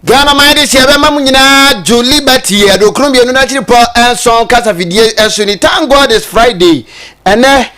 Ghana mind is here, Mamma, Julie Liberty, and Columbia United Paul and Son Casa Video and Sunny. Thank God it's Friday, and I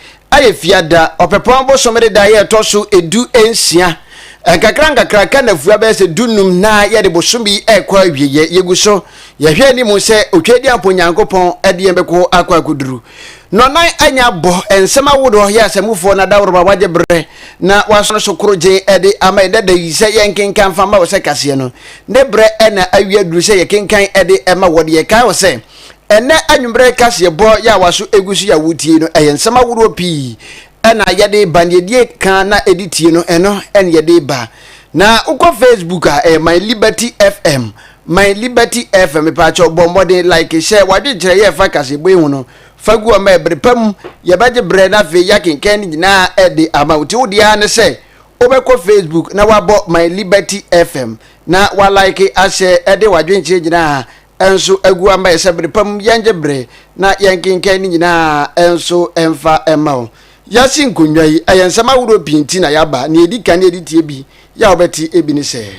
fiada or Pepombo somebody die tosu edu ensia. And Kakranga Krakan of Webers dunum na ya de Bosumbi equa ye yeguso. Ye hear ni muse, Ukedia Punyango Pon, Ediambeko Aqua Kudru. No nine anya bo and sama wood here se move for na daura waje bre na waso so kroje ede amede de se yenken kan fama wo se kase no ne bre na awia duru se yenken ede ema wode ye kan wo se ene anwumbre kase bo ya waso egusu ya wutie no eyen sama wodo pi na yede bandedie kan na editie no eno en yede ba na uko Facebook My Liberty FM My Liberty FM pacho bomode like share wade kire ye fa kase bo hu no fagu o me brepam ye baje bre na fe yakenken nyina ede amauti wo dia ne se obekọ Facebook na wabo My Liberty FM na wa like ase ede wadwenche nyina enso agu amba ye se brepam yanje bre na yankenken nyina enso emfa emao yasin kunwai ayensama wuro pinti na yaba na edi kan edi tie bi ya obeti ebi ni se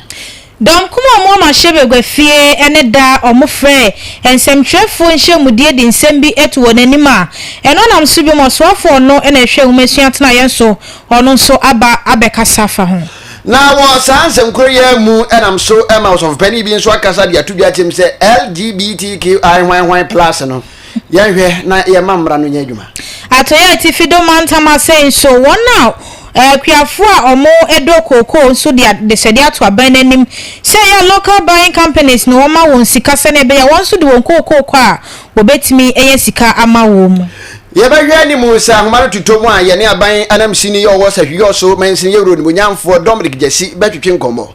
Dom kuma mo ma shebe gwafie ene da omofre ensemtwefo nhemudie di nsembi etu wonanima eno nam subi mo soafo no ene hwe humesua tena yenso ono so aba abekasa fa ho na wo sansem kroye mu enam so house of penny bi nso akasa dia tubia tem se LGBTQI++ no yehwe na ye mamra no nyadwuma atoya ti fido mantama say so one now kwiafo a omo edokoko nso de sede ato aban nanim say ya local buying companies no ma won sika se ne be ya won so de won kokoko a wobetimi eye sika ama wo mu ye ba hwa ni mu sa homaro tutomu a ye ne aban anam sini ye wo sa hwi so mansin ye ro ni nyamfo Dominic Jesi betwetwe nkomo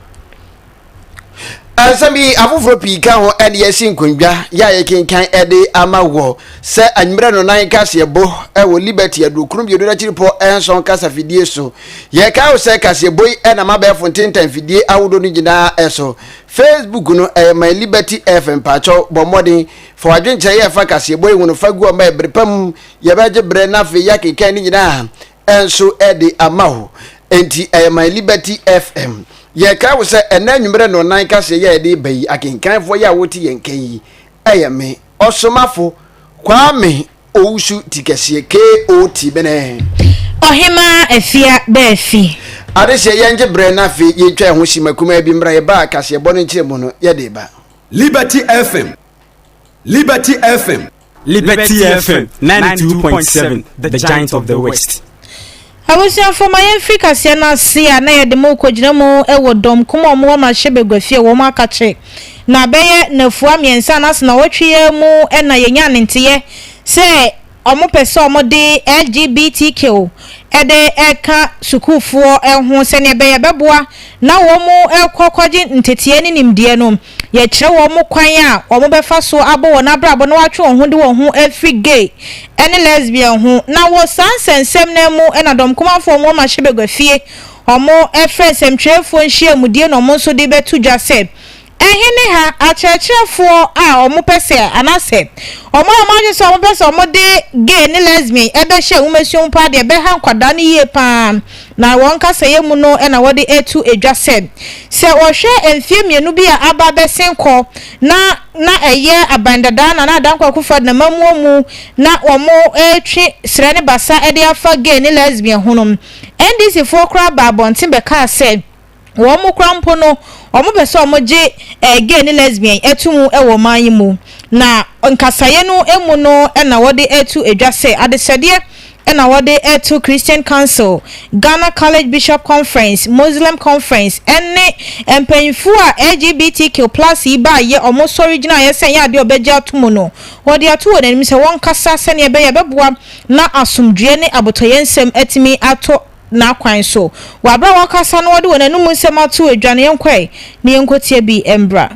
Asami afufro pika ho ene yesin konwa ya yekenkan ede amawo se anmre no nan kase bo ewo Liberty adokrum bi odora chiripo enson kasa fidie so ye ka o se kase boy ena mabe fontentan fidie awodo ni gina eso Facebook no My Liberty FM pacho bomodin for adwenche ye fa kase boy wono fagu o ma brepam ye beje bre na fe yakenkan ni gina enso ede amawo enti My Liberty FM ye ka wo se enanwumre no nan ka se ye de bayi akenkanfo ya woti yenkan yi ayame osomafo Kwame Owusu Tikese KOT bene Ohemaa afia Baafi ade se yenje bre na fe ye twa ho shimakuma bi mra ye ba ka se bo no nchiremu no ye de ba Liberty FM 92.7 the giant of the west. Awusia for my Africa siana sia na ye de mo kogina mo ewo dom kuma mo ma shebe gwafie wo ma kache na beye na fua miensa na se na wotwe mu na ye nya ntiye se omo pese omo de LGBTQ ede eka sukufuo ehun se ne beye beboa na wo mu ekokoje ntetie ni nimdie no ye kire wo mu kwan a omo befa so abo wo na brabo na watwe wo hu de wo hu every gay ene lesbian hu na wo sansensem na mu na dom kumafo mo ma shebe gwafie omo efrensem twefo nhia mudie no mo so de betu dwase ehene ha achechefo a omo pese anase omo amaje so omo pese omo de gay ne lesbian ebe hye umesuo mpa de be ha nkwada ne ye pa na won kasa ye mu no na wode etu edwase se ohwe enfie mienu bi a aba besenko na eye abandada na adankwa kufa na mamuomu na omo etwe sre ne basa ede afa gay ne lesbian hunum NDC for kra ba bontin be ka said wo mu krampo no omo be so omo je gay ne lesbian etumu ewo manyimu na nkasaye no emu no na wode etu edwase adesede na wode etu Christian Council Ghana College Bishop Conference Muslim Conference ene empenfu a LGBTQ+ iba ye omo original ye sen ya de obeja atumu no wode atu wonani se won kasa se ne be ye beboa na asumdue ne abotoyensem etimi ato na kwan so wabra wakasa no wode wonanu nsem atu adwane yenkwai ne yenkotie bi embra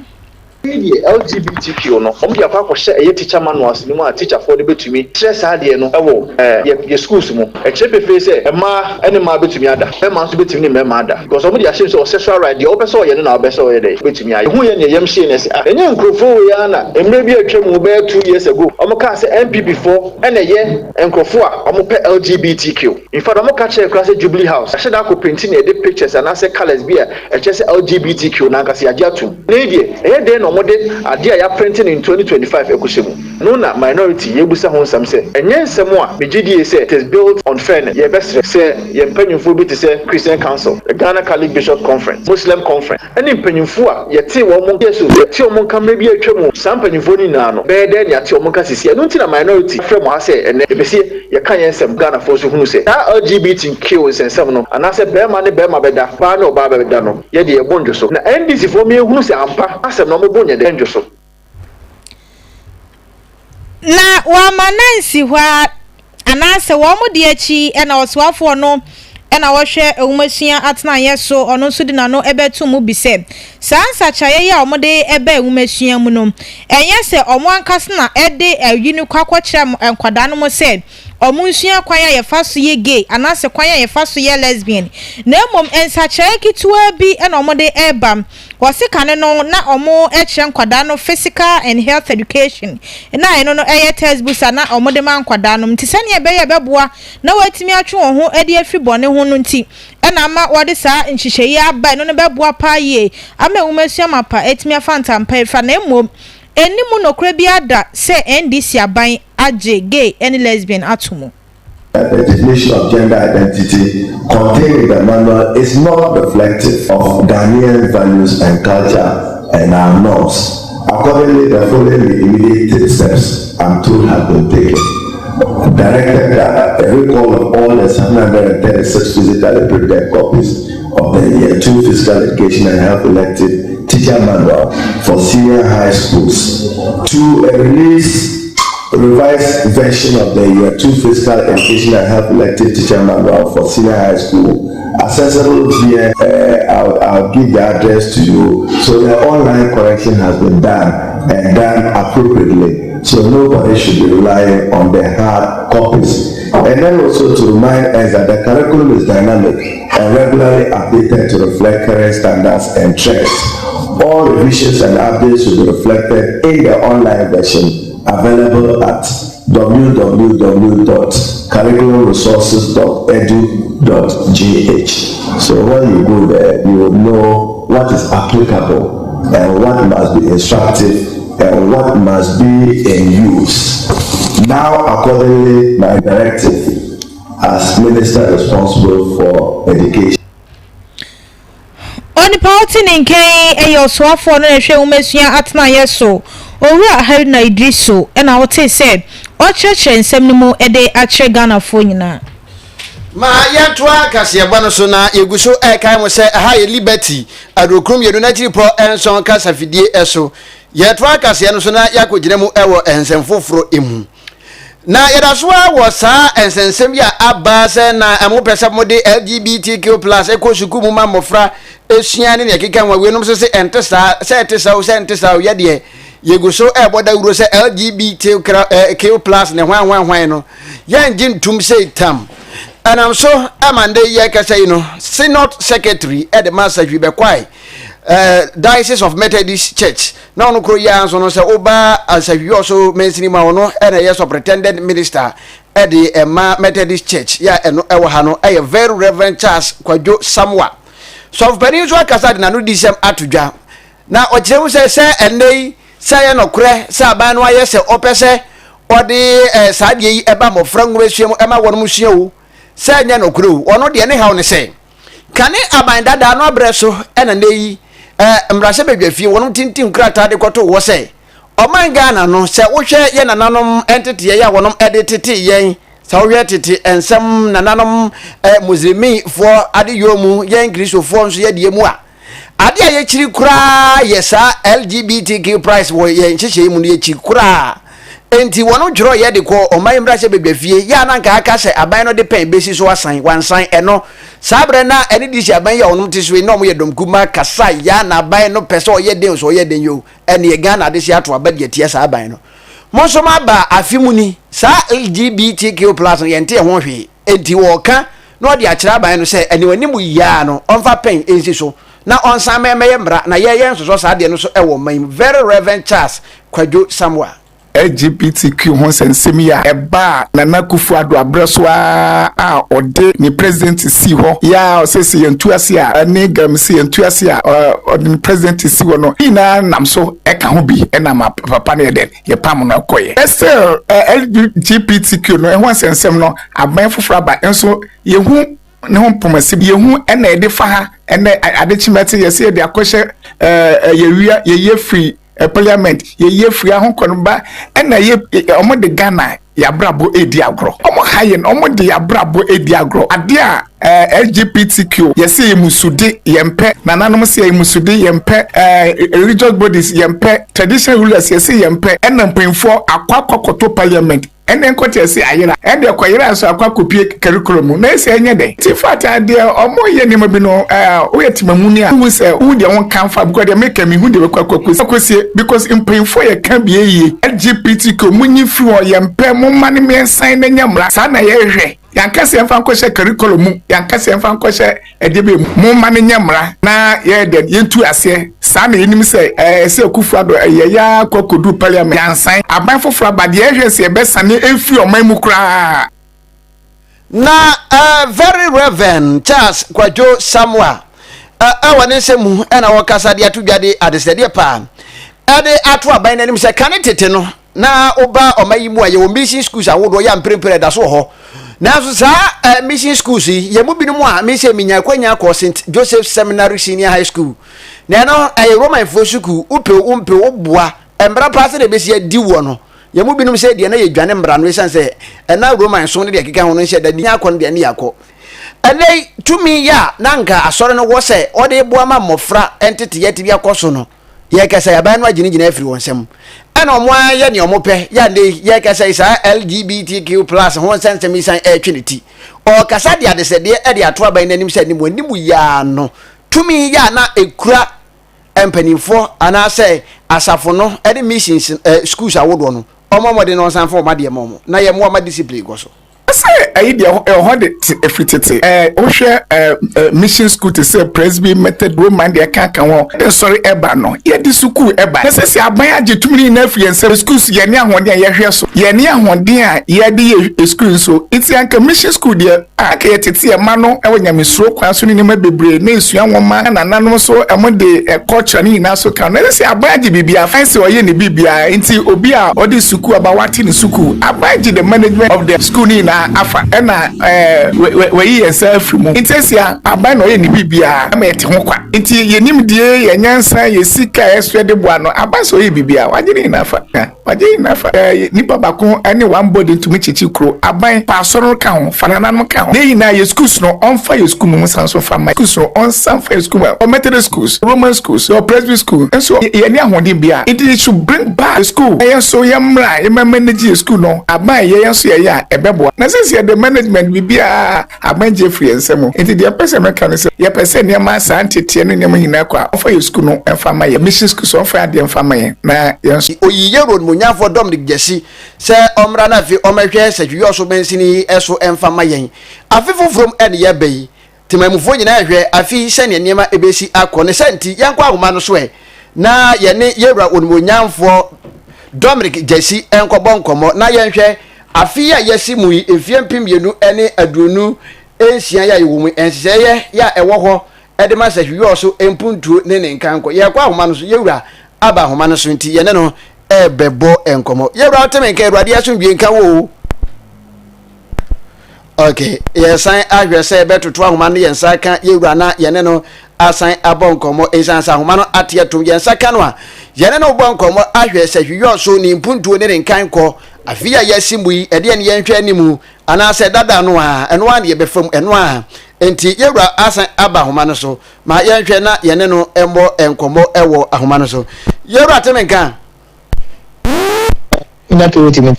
LGBTQ no om dia kwa hye eye teacher manuals ni mu a teacher for the betumi stress ade no ewo ye schools mu e chepefe say ema ene ma betumi ada e ma so betumi ni mema ada because om dia hye so sexual right dey obeso ye na obeso ye dey betumi aye hu ye ne yem hye ne say enye nkrofo ya na emre bi atwam mu be 2 years ago om ka say MPP4 ene ye nkrofo a om pe LGBTQ in fact om ka che class Jubilee House a sheda ko printing e dey pictures and say colors bi e che say LGBTQ na ka say agiatu ne die e dey no mode ade a ya printing in 2025 ekoshemu no na minority yebusa ho nsam say enye nsem a megidie say it is built on fairness ye best say ye mpanyimfo bi te say Christian Council, the Ghana Catholic Bishop Conference, Muslim Conference any mpanyimfo a ye te wo mo yesu ye te mo kan mebi atwam sam mpanyimfo ni na no be de ya te mo kan sisi no nti na minority frem ha say ene ebesi ye kan ye nsem Ghana for so hunu say that LGBTQ nsem no ana say be ma ne be ma beda pa na oba beda no ye de ye bonjo so na NDC for me hunu say ampa asem no mo bonye de njo so na wa manansi hwa anase wo mu de achi na oswafo no na wo hwe ewumasua atena yeso ono so de na no ebetu mu bise sansa chaye ya omo de ebe ewumasua mu no enye se omo ankase na ede ayini kwakwokyerem enkwada no mo se omunsua kwaya ye faso ye gay anase kwaya ye faso ye lesbian na emom ensa chaye kitwa bi na omo de ebam wasikane no na omo eche nkwada no physical and health education na eno no eye textbooks na omo de man nkwada no ntise ne ebe ye beboa na watimi atwe wo ho ede afi bone ho no nti na ama wode sa nhihyeyi aba no no beboa pa ye ama ewumasua mapa etimi afanta mpa efa na emom enimu nokra bi ada se NDC aban age gay and lesbian atomo. The definition of gender identity contained in the manual is not reflective of Ghanaian values and culture and our norms. Accordingly, the following immediate steps I'm told have been taken. Directed a recall of all the 736 physically printed copies of the Year 2 Physical Education and Health Elective Teacher Manual for senior high schools to a revised version of the Year 2 Physical Education and Health Elective Teacher Manual for senior high school accessible via I'll give the address to you. So the online correction has been done and done appropriately, so nobody should be relying on the hard copies. And then also to remind us that the curriculum is dynamic and regularly updated to reflect current standards and trends. All revisions and updates will be reflected in the online version available at www.curriculumresources.edu.gh. So when you go there, you will know what is applicable and what must be instructive and what must be in use. Now, accordingly, my directive as minister responsible for education. Oni pauti ninkai eyo swafo no ehwe umasua atena yeso owura harina idriso na wote se o cheche nsem no mu ede ache Ghana fo nyina ma yatwa kase bano so na yeguso kai mo se ha ye liberty adokrum yedu na chiri po enson kasa fidie eso yatwa kase no so na yakogire mu ewo ensem foforo emu na yedaswa wo sa ensensem ya aba se na emopese mode LGBTQ+ ekosuku mu mamofra esuane ne keka nwa nom se entesa se entesa yede yeguso eboda wuro se LGBTQ+ ne hwan no yenje ntum se tam anam so amande ye kasa no synod secretary at the master be kwai Diocese of Methodist Church na ono kro ya so no se oba asahwi also mensini ma ono na yes pretended minister at the Methodist Church ya eno ewo ha no very Reverend Charles Kwadwo Samwa so very so kasa de na no disem atodwa na ojewu se enei se ye no kre se aba no aye se opese ode saade yi eba mo frangu besuem ema wono musua wo se nya no kre ono de ne hawo ne se kane aban dada no abreso ena nei mrase bedwafie wono tintin krata de koto wo se oman Ghana no se wo hwe ye nananom entity ye ya wonom editete yen sa wo tete ensem nananom muslimi for ade yomu yen kristofo nso ye de mu a ade a ye chiri kura ye sa LGBTQ price wo yen checheye mu ne ye chiri kura enti wono dworo ye de ko oman mra se begafie ya na nka aka se aban no de pen besi so asan wansan eno sabre na ene di si aban ya onum tiso no mo ye domkuma kasa ya na aban no pese o ye den so ye den yo ene ye Ghana de si ato abade tie sa aban no mo so ma ba afimuni sa LGBTQ+ ye nte ho hwe enti wo ka no de akira aban no se ene wani mu ya no onfa pen ensi so na onsan meye mra na ye so sa de no so ewo man very reverend Charles Kwadwo Samuel LGBTQ ho sensemi ya eba na nakufu ado abreso a ode ni president si ho ya osesi yentu ase a ne gam si yentu ase a ode president si ho no ina namso eka ho bi na ma papa ne den ye pam na koye still LGBTQ no ho sensem no aban foforo ba enso ye hu ne ho pomasi ye hu na ede fa ha na adechimete ye se de akoshe ye free parliament ye free ahonkonba na ye omo de Ghana ya brabo edi agro omo hayen omo de ya brabo edi agro ade a LGBTQ ye se musude yempe nananom se musude yempe religious bodies yempe traditional rulers ye se yempe na mpemfo akwakokoto parliament ene nkote se ayira ende kwayira so akwakopi curriculum na ese enye de ti fata de omo ye ni mabi no o yetimamuni a hu se hu de won kan fa because de make me hu de kwakokosi because mpemfo ye kan biye LGBTQ munyi fi o yempe mo mane me san na nyamra sa na ye hwe yankase emfa nkoshe curriculum yankase emfa nkoshe edebe mo mane nyamra na ye de yentu ase sa na yenim se se akufu ado ye ya kokodu parliament yansan aban foforo abade ye hwe se e besane efi oman mu kra na very reverend Charles Kwadwo Samuel awone semu na wokasa de atudwade adesede pa ade ato aban nanim se kanetete no na oba omayimu a ye wo mission schools awodo ya mprempre da so ho na so sa mission schools ye mu binu mu a me se minya kwanya ko St Joseph Seminary Senior High School na no Roman Fosuku umpe obua embra pass de besi adi wo no ye mu binu se de na ye dwane mbra no esan na Roman so ne de keka ho no hye da ni akon de ne yakọ ene tumi ya nanka asore no wo se o de bua ma mofra entete ye tibia koso no ye kasa ya ban no agina afiri wonsem ana omo ya ne omo pe ya de ye kasa isa LGBTQ+ ho sensem isan etwinity o kasa de adesede e de ato aban nanim se nim wanimu ya no tumi ya na ekura empanifo ana se asafo no e de missions schools awodo no omo mo de no sanfo ma de mo na ye mo ma discipline go so say idea ho de efitete ohwe mission school to say presby method woman de kan ho sorry eba no ye di school eba say aban agetumri na afien say schools ye ne ahode ye hwe so ye ne ahode a ye de school so it's anka mission school de aka ye tete e ma no e wanyame suro kwa so ni ma bebre na esua nwoma na nanom so emo de culture ni na so kan na say aban age bibia fancy o ye ne bibia nti obi a o de school abawati ni school aban age the management of the school ni na afa na we yourself mu intesia aban no ye ni bibia ma yete ho kwa nti yenim die ye nyansa ye sika eso de boa no aban so ye bibia wagene na afa nipa bako ani one body ntumi chichi kro aban pa soro ka ho fanana no ka ho ne na ye schools no on fa ye school mu sanso fa ma schools no on san fa ye school o methodist schools roman schools or presby school and so ye ni ahode bia it should bring back the school ye so ye mra ye manage school no aban ye so ye ya ebebo na say the management bibia aban Jeffrey ensemo enti the person meka say ye person ne ma asante tie no ne hina kwa ofa ye school no enfa ma ye mission school so ofa de enfa ma ye na ye oyiye road munyafo Dominic Jesse se omra na fi omehwe se so bensini eso enfa ma ye afifo from ene ye bei timamufo nyina hwe afi se ne niema ebesi akọ ne senti yankwa ahoma no so na ye ne yewra onmunyafo Dominic Jesse enkobo nkomo na ye hwe afi ya yesi mu efie mpimienu ene adunu ensia ya yewomu enseye ya ewo ho edema se hwi so empuntuo ne nkanko ye kwa ahoma no so yewra aba ahoma no so nti ye ne no ebebo enkomo yewra otemenka ewrade asundwie nka wo okay yesan ahwese betoto ahoma no yensa ka yewra na ye ne no asan abonkomo esansa ahoma no ateatum yensa ka no a ye ne no bonkomo ahwese hwi so ni empuntuo ne nkanko afia yasimu yi ede ne yenhwe animu ana se dada no a eno an ye befam eno a enti yewra asan aba homa no so ma yenhwe na ye ne no embo enkomo ewo ahoma no so yewra temenka ina ke woti me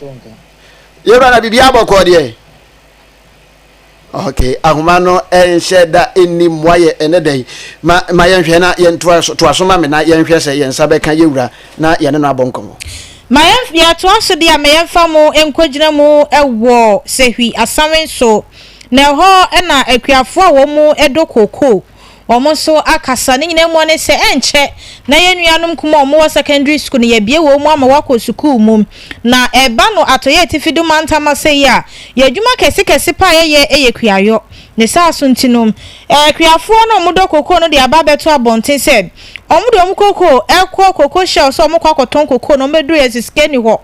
yebra na bibia bokọ de okay ahoma no enhye da eni moye ene dai ma yenhwe na yentoa to asoma me na yenhwe se yensa beka yewura na yene no abonkomo ma yenhwe to aso de a me yenfa mu enkwagina mu ewo sehwi asawen so na ho na akuafo a wo mu edokoko omo so akasa ne nyina mu ne se enche na yenuanom kuma omo secondary school ne yebie wo mu ama wako school mum na eba no atoye tifidu mantama se ya yadwuma kese pa ye kuayo ne sa asuntinom kuafo no omo dokoko no de aba beto abonten said omo de omo koko koko shell so omo kwakoton koko no medu ye skeni ho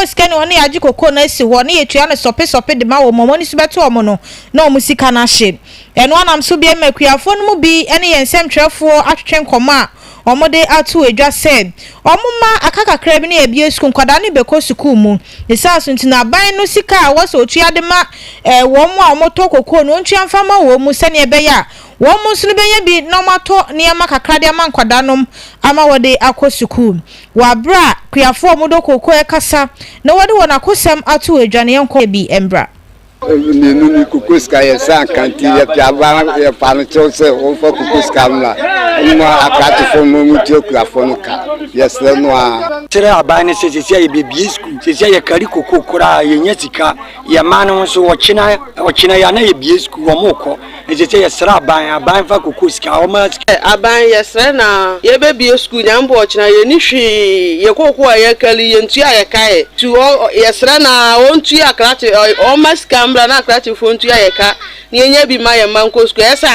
sikani ho ne yaji koko na esi ho ne yetua ne sope de ma wo momo ni subeto omo no na omo sika na hye eno anam so bia makuafo no mu bi ene yensem twefo atwetwen koma omo de atu edwa said omo ma akakakra bi ne ebie school kwada ne beko school mu ne saso ntina ban no sika a wo so otua de ma wo mu a omo to koko no ntua mfama wo mu sene ebe ya wo mu sunu benya bi na mato ne ma kakra de ma nkwada nom ama wode akosukuu wa bra kuafo mu do koko e kasa na wode wona kosem atu edwane yenko bi embra ni kukuska ya san kanti ya piaba ya pano se o fo kukuska mla uma akati fo mu tio kuafo no ka yes no a tere abane se ya bebie school se ya kari koko kura ya nyasika ya manu so ochina ya na ya bie school wo moko se ya sra aban fa kukuska o ma aban ya sra na ya bebie school nyambo ochina ya ni hwi ya koko ya kali ya ntua ya kai tu ya sra na on tua akrati o maska na krati fontu ya yeka ni enye bi ma ya manko school esa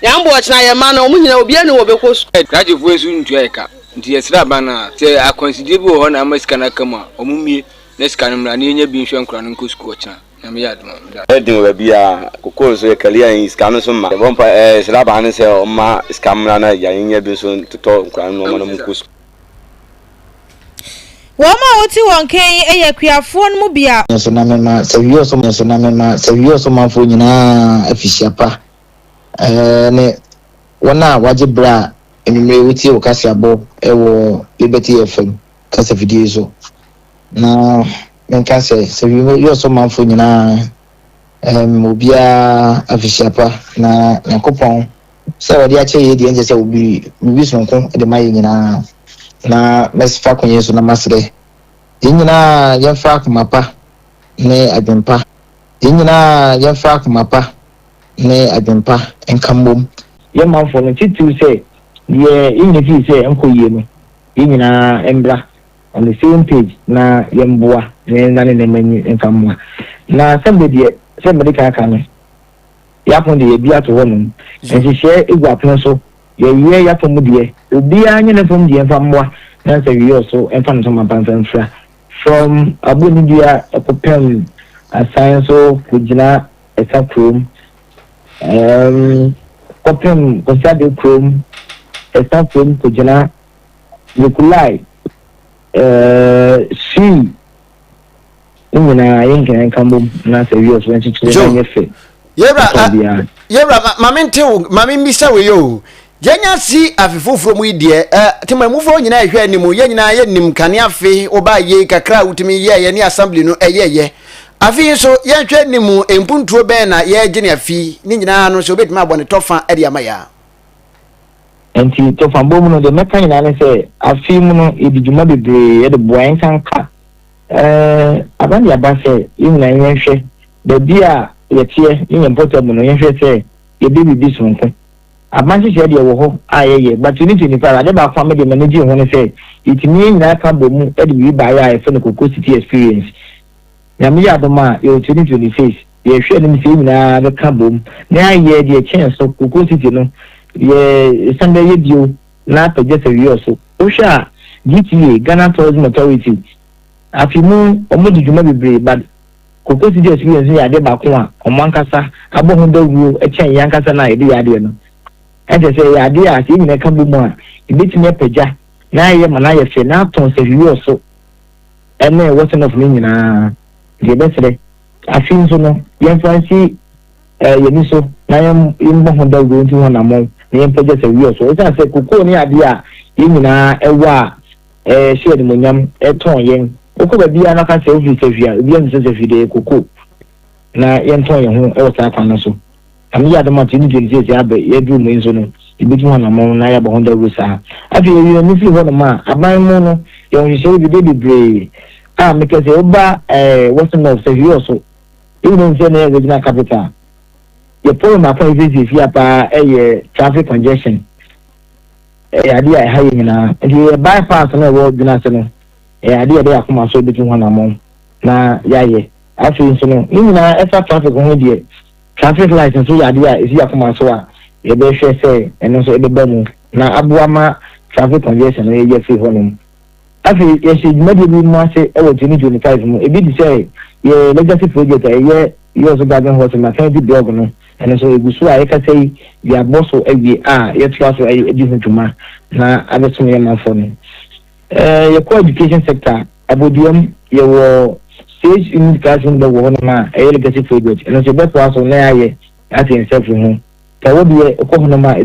nyambo ochina ya ma na omunyina obi ani wo beko school krati fontu ntu ya yeka nti yesra bana te akonsidie bi ho na amasika na kama omumie na sika na ni enye bi nhwe nkura no nko school ochina na me ya dum edin we bia kokoro so yekalia yin sika no so ma bompa sra bana se o ma sika mra na ya enye bi so toto nkura no no nko school Wama oti wonken kuafo no mu bia so na mema sawiyo so manfo nyina afisiapa ne wona waje bra emimre oti o kase abo ewo Liberty FM kase video so na menka se sawiyo so manfo nyina obia afisiapa na yakopon se wodi ache ye de nje se obi sonko de maye nyina na mesfa konye so na masre yinyina yemfa kumapa ne adwempa yinyina yemfa kumapa ne adwempa enkambom yemmanfo no titu se ye inyefi se enkoyie no yinyina embra on the same page na yemboa ne nane ne manyi enkamwa na somebody ka no yapon de bi ato wonum enhihye egwapen so ye yapon mu de obi anya ne fom de enfamwa na se wi so enfa no ma panfamfra from Abunidia Epopem science kujina esakrom kopem kosade krom esakrom kujina Nikolai si nimina yenken kambom na se wi so nchichire nyefe yebra mame mbisa we yo Jenya si afifoforo mu ide tema mufo nyina ehwe animu ye nyina ye nim kane afi oba ye kakra utimi ye ne assembly no ye afi so ye hwe animu empuntuo ben na ye gine afi ni nyina no so betima abone tofa ade amaya enti tofa bomu no de meka nyina ne se afi mu no edijuma bebre ye de boan sanka abandi abase nyina ye hwe de bia ye tie ye portable no ye hwe se ye bibi sonko amanchi se de wo ho ayeye but 2025 ade ba kwa me de manage ho ne say itimi nyina ka bomu e de bi ba ya e fe ne Koko City experience ya me ya doma yo 2026 ye hwe ne mi se nyina be ka bomu na aye de chance so Koko City no ye Sunday ye dio na to je se yo so o sha GTA Ghana Tourism Authority afimu omodujuma bebre but Koko City experience ya de ba ko a omankasa abo ho dawu e chen yankasa na e de ya de no ente se ya dia ase nyina ka bu mu a ibetimi apaja na ye mana ye fe na ton se wiwo so ene wosen of nyina de besere afin so no ye fancy ye ni so na ye mbo ho da go nti ho na mo ye paja se wiwo so o se Koko ni ade a ye nyina ewa share de monyam ton ye oko ba bia na ka se ofi sefia bia nse sefide koko na yenton ye ho e wo sa kwan so ami ya de ma tini tini se abe ye du mu nso no ibitu ho na mo na ya ba honda rusa afi ye ni fi ho na ma aban mu no ye ho hye bi de bibre make say oba what's not say you also even say na regional capital ye problem akwa izi fi apa traffic congestion ade ya ha yina the bypass na wo gina se no ade ya de akoma so bitu ho na mo na yaye afi nso no ni na extra traffic ho de traffic lights so ade ya isi akoma so a ye be hwe say eno so e be bamu na abuama traffic congestion no ye fi ho no afi ye shi madi bi mo ase e wo 2025 mo e bi di say ye legacy project ye so garden horse ma kan di blog no eno so egusu a ye ka say ya bosso ewie a ye twa so e di ntuma na abeso ye man for no ye ko education sector abodium ye wo stage education the wo no ma e legacy project eno so be so na ye ati en self ho ka wo bi e ko no ma e